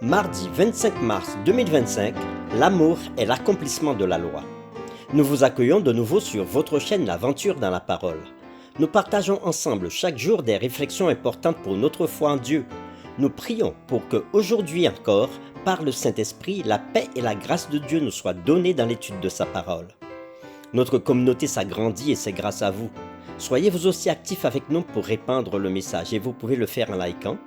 Mardi 25 mars 2025, l'amour est l'accomplissement de la loi. Nous vous accueillons de nouveau sur votre chaîne L'Aventure dans la Parole. Nous partageons ensemble chaque jour des réflexions importantes pour notre foi en Dieu. Nous prions pour que aujourd'hui encore, par le Saint-Esprit, la paix et la grâce de Dieu nous soient données dans l'étude de sa parole. Notre communauté s'agrandit et c'est grâce à vous. Soyez vous aussi actifs avec nous pour répandre le message et vous pouvez le faire en likant.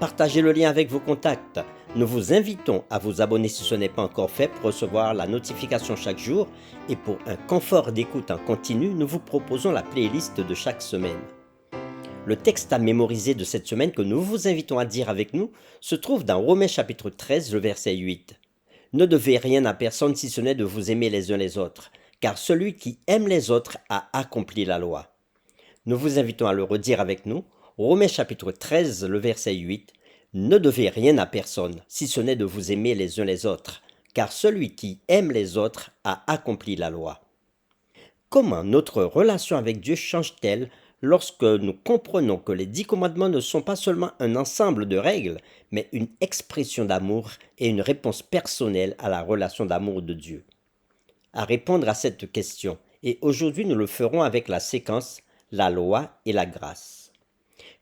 Partagez le lien avec vos contacts. Nous vous invitons à vous abonner si ce n'est pas encore fait pour recevoir la notification chaque jour et pour un confort d'écoute en continu, nous vous proposons la playlist de chaque semaine. Le texte à mémoriser de cette semaine que nous vous invitons à dire avec nous se trouve dans Romains chapitre 13, le verset 8. Ne devez rien à personne si ce n'est de vous aimer les uns les autres, car celui qui aime les autres a accompli la loi. Nous vous invitons à le redire avec nous. Romains chapitre 13, le verset 8. Ne devez rien à personne, si ce n'est de vous aimer les uns les autres, car celui qui aime les autres a accompli la loi. Comment notre relation avec Dieu change-t-elle lorsque nous comprenons que les 10 commandements ne sont pas seulement un ensemble de règles, mais une expression d'amour et une réponse personnelle à la relation d'amour de Dieu? À répondre à cette question, et aujourd'hui nous le ferons avec la séquence la loi et la grâce.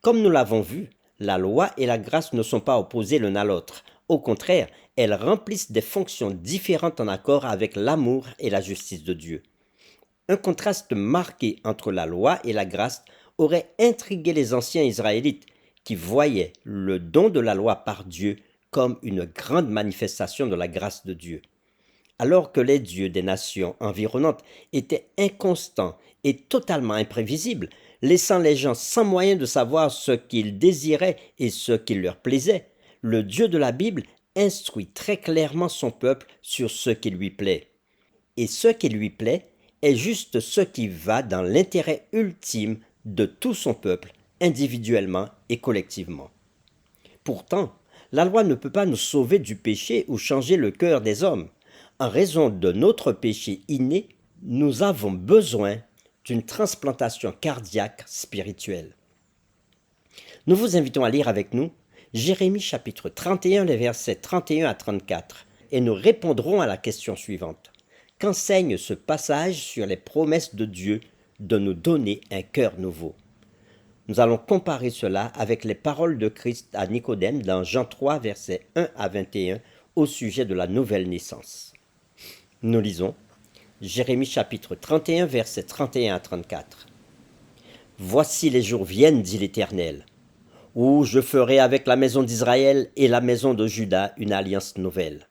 Comme nous l'avons vu, la loi et la grâce ne sont pas opposées l'une à l'autre. Au contraire, elles remplissent des fonctions différentes en accord avec l'amour et la justice de Dieu. Un contraste marqué entre la loi et la grâce aurait intrigué les anciens Israélites qui voyaient le don de la loi par Dieu comme une grande manifestation de la grâce de Dieu. Alors que les dieux des nations environnantes étaient inconstants et totalement imprévisibles, laissant les gens sans moyen de savoir ce qu'ils désiraient et ce qui leur plaisait, le Dieu de la Bible instruit très clairement son peuple sur ce qui lui plaît. Et ce qui lui plaît est juste ce qui va dans l'intérêt ultime de tout son peuple, individuellement et collectivement. Pourtant, la loi ne peut pas nous sauver du péché ou changer le cœur des hommes. En raison de notre péché inné, nous avons besoin d'une transplantation cardiaque spirituelle. Nous vous invitons à lire avec nous Jérémie chapitre 31, les versets 31 à 34, et nous répondrons à la question suivante. Qu'enseigne ce passage sur les promesses de Dieu de nous donner un cœur nouveau? Nous allons comparer cela avec les paroles de Christ à Nicodème dans Jean 3, versets 1 à 21, au sujet de la nouvelle naissance. Nous lisons Jérémie chapitre 31, versets 31 à 34. Voici les jours viennent, dit l'Éternel, où je ferai avec la maison d'Israël et la maison de Juda une alliance nouvelle.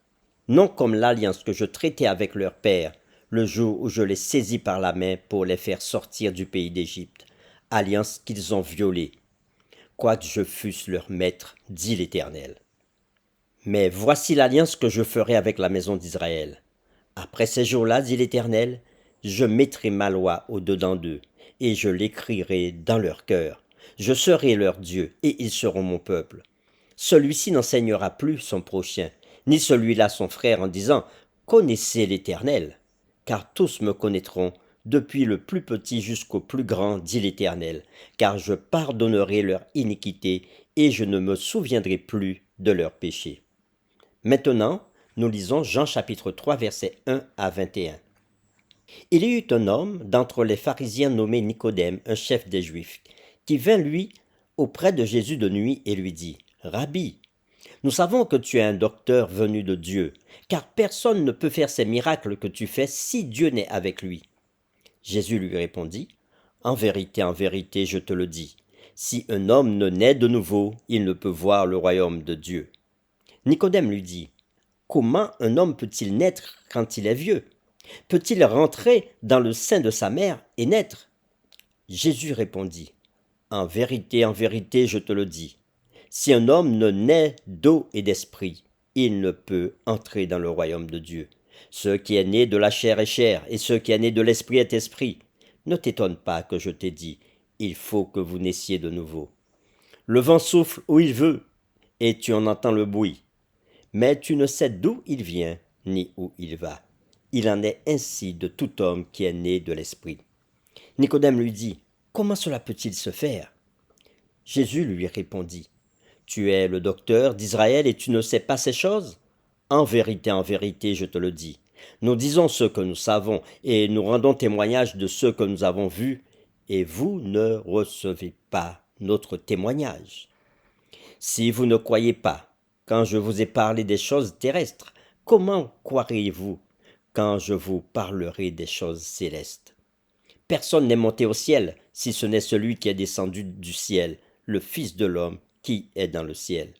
Non comme l'alliance que je traitais avec leur père, le jour où je les saisis par la main pour les faire sortir du pays d'Égypte, alliance qu'ils ont violée, quoique je fusse leur maître, dit l'Éternel. Mais voici l'alliance que je ferai avec la maison d'Israël. Après ces jours-là, dit l'Éternel, je mettrai ma loi au-dedans d'eux, et je l'écrirai dans leur cœur. Je serai leur Dieu, et ils seront mon peuple. Celui-ci n'enseignera plus son prochain, ni celui-là son frère, en disant « Connaissez l'Éternel », car tous me connaîtront, depuis le plus petit jusqu'au plus grand, dit l'Éternel, car je pardonnerai leur iniquité, et je ne me souviendrai plus de leurs péchés. Maintenant, nous lisons Jean chapitre 3, versets 1 à 21. Il y eut un homme d'entre les pharisiens nommé Nicodème, un chef des Juifs, qui vint lui auprès de Jésus de nuit et lui dit « Rabbi, nous savons que tu es un docteur venu de Dieu, car personne ne peut faire ces miracles que tu fais si Dieu n'est avec lui. » Jésus lui répondit « en vérité, je te le dis, si un homme ne naît de nouveau, il ne peut voir le royaume de Dieu. » Nicodème lui dit « Comment un homme peut-il naître quand il est vieux? Peut-il rentrer dans le sein de sa mère et naître ?» Jésus répondit « en vérité, je te le dis, si un homme ne naît d'eau et d'esprit, il ne peut entrer dans le royaume de Dieu. Ce qui est né de la chair est chair, et ce qui est né de l'esprit est esprit. Ne t'étonne pas que je t'ai dit, il faut que vous naissiez de nouveau. Le vent souffle où il veut, et tu en entends le bruit. Mais tu ne sais d'où il vient, ni où il va. Il en est ainsi de tout homme qui est né de l'esprit. » Nicodème lui dit, « Comment cela peut-il se faire ?» Jésus lui répondit, « Tu es le docteur d'Israël et tu ne sais pas ces choses? En vérité, je te le dis. Nous disons ce que nous savons et nous rendons témoignage de ce que nous avons vu, et vous ne recevez pas notre témoignage. Si vous ne croyez pas quand je vous ai parlé des choses terrestres, comment croiriez-vous quand je vous parlerai des choses célestes? Personne n'est monté au ciel, si ce n'est celui qui est descendu du ciel, le Fils de l'homme qui est dans le ciel.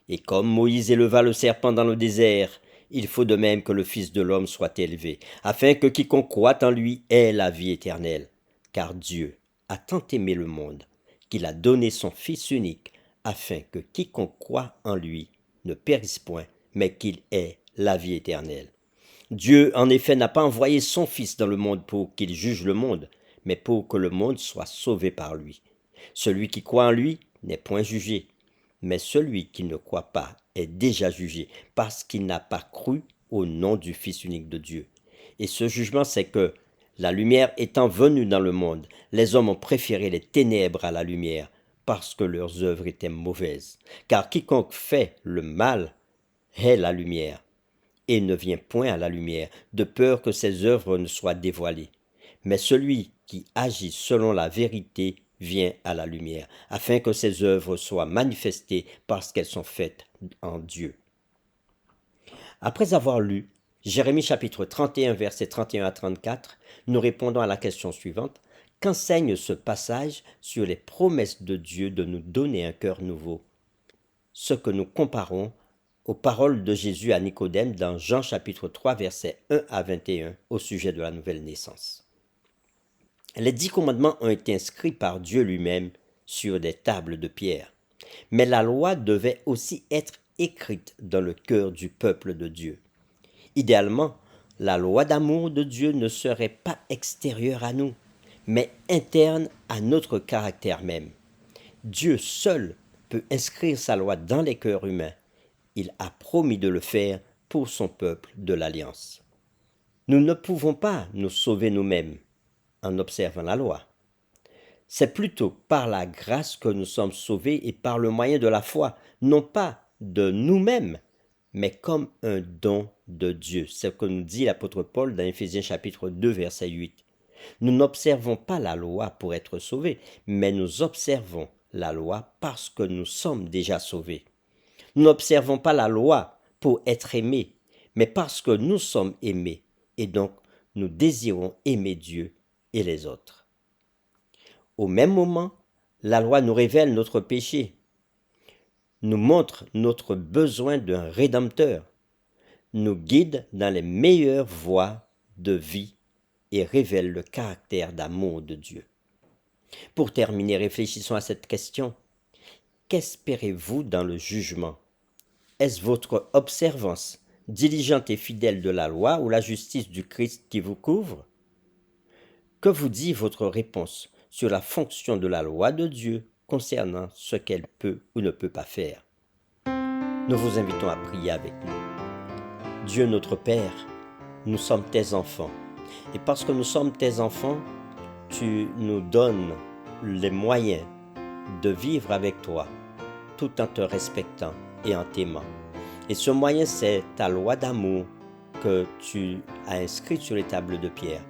Et comme Moïse éleva le serpent dans le désert, il faut de même que le Fils de l'homme soit élevé, afin que quiconque croit en lui ait la vie éternelle. Car Dieu a tant aimé le monde, qu'il a donné son Fils unique, afin que quiconque croit en lui ne périsse point, mais qu'il ait la vie éternelle. Dieu, en effet, n'a pas envoyé son Fils dans le monde pour qu'il juge le monde, mais pour que le monde soit sauvé par lui. Celui qui croit en lui n'est point jugé, mais celui qui ne croit pas est déjà jugé, parce qu'il n'a pas cru au nom du Fils unique de Dieu. Et ce jugement, c'est que, la lumière étant venue dans le monde, les hommes ont préféré les ténèbres à la lumière, parce que leurs œuvres étaient mauvaises. Car quiconque fait le mal hait la lumière, et ne vient point à la lumière, de peur que ses œuvres ne soient dévoilées. Mais celui qui agit selon la vérité vient à la lumière, afin que ses œuvres soient manifestées parce qu'elles sont faites en Dieu. Après avoir lu Jérémie chapitre 31, versets 31 à 34, nous répondons à la question suivante. Qu'enseigne ce passage sur les promesses de Dieu de nous donner un cœur nouveau? Ce que nous comparons aux paroles de Jésus à Nicodème dans Jean chapitre 3, versets 1 à 21 au sujet de la nouvelle naissance. Les 10 commandements ont été inscrits par Dieu lui-même sur des tables de pierre. Mais la loi devait aussi être écrite dans le cœur du peuple de Dieu. Idéalement, la loi d'amour de Dieu ne serait pas extérieure à nous, mais interne à notre caractère même. Dieu seul peut inscrire sa loi dans les cœurs humains. Il a promis de le faire pour son peuple de l'Alliance. Nous ne pouvons pas nous sauver nous-mêmes en observant la loi. C'est plutôt par la grâce que nous sommes sauvés et par le moyen de la foi, non pas de nous-mêmes, mais comme un don de Dieu. C'est ce que nous dit l'apôtre Paul dans Éphésiens chapitre 2, verset 8. Nous n'observons pas la loi pour être sauvés, mais nous observons la loi parce que nous sommes déjà sauvés. Nous n'observons pas la loi pour être aimés, mais parce que nous sommes aimés, et donc nous désirons aimer Dieu et les autres. Au même moment, la loi nous révèle notre péché, nous montre notre besoin d'un Rédempteur, nous guide dans les meilleures voies de vie et révèle le caractère d'amour de Dieu. Pour terminer, réfléchissons à cette question. Qu'espérez-vous dans le jugement? Est-ce votre observance diligente et fidèle de la loi ou la justice du Christ qui vous couvre? Que vous dit votre réponse sur la fonction de la loi de Dieu concernant ce qu'elle peut ou ne peut pas faire? Nous vous invitons à prier avec nous. Dieu notre Père, nous sommes tes enfants. Et parce que nous sommes tes enfants, tu nous donnes les moyens de vivre avec toi, tout en te respectant et en t'aimant. Et ce moyen, c'est ta loi d'amour que tu as inscrite sur les tables de pierre.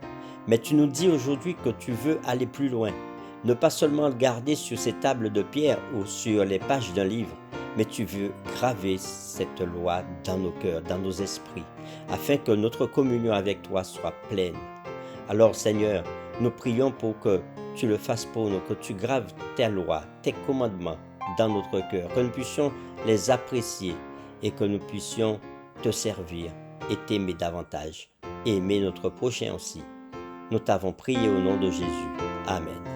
Mais tu nous dis aujourd'hui que tu veux aller plus loin, ne pas seulement le garder sur ces tables de pierre ou sur les pages d'un livre, mais tu veux graver cette loi dans nos cœurs, dans nos esprits, afin que notre communion avec toi soit pleine. Alors Seigneur, nous prions pour que tu le fasses pour nous, que tu graves tes lois, tes commandements dans notre cœur, que nous puissions les apprécier et que nous puissions te servir et t'aimer davantage, et aimer notre prochain aussi. Nous t'avons prié au nom de Jésus. Amen.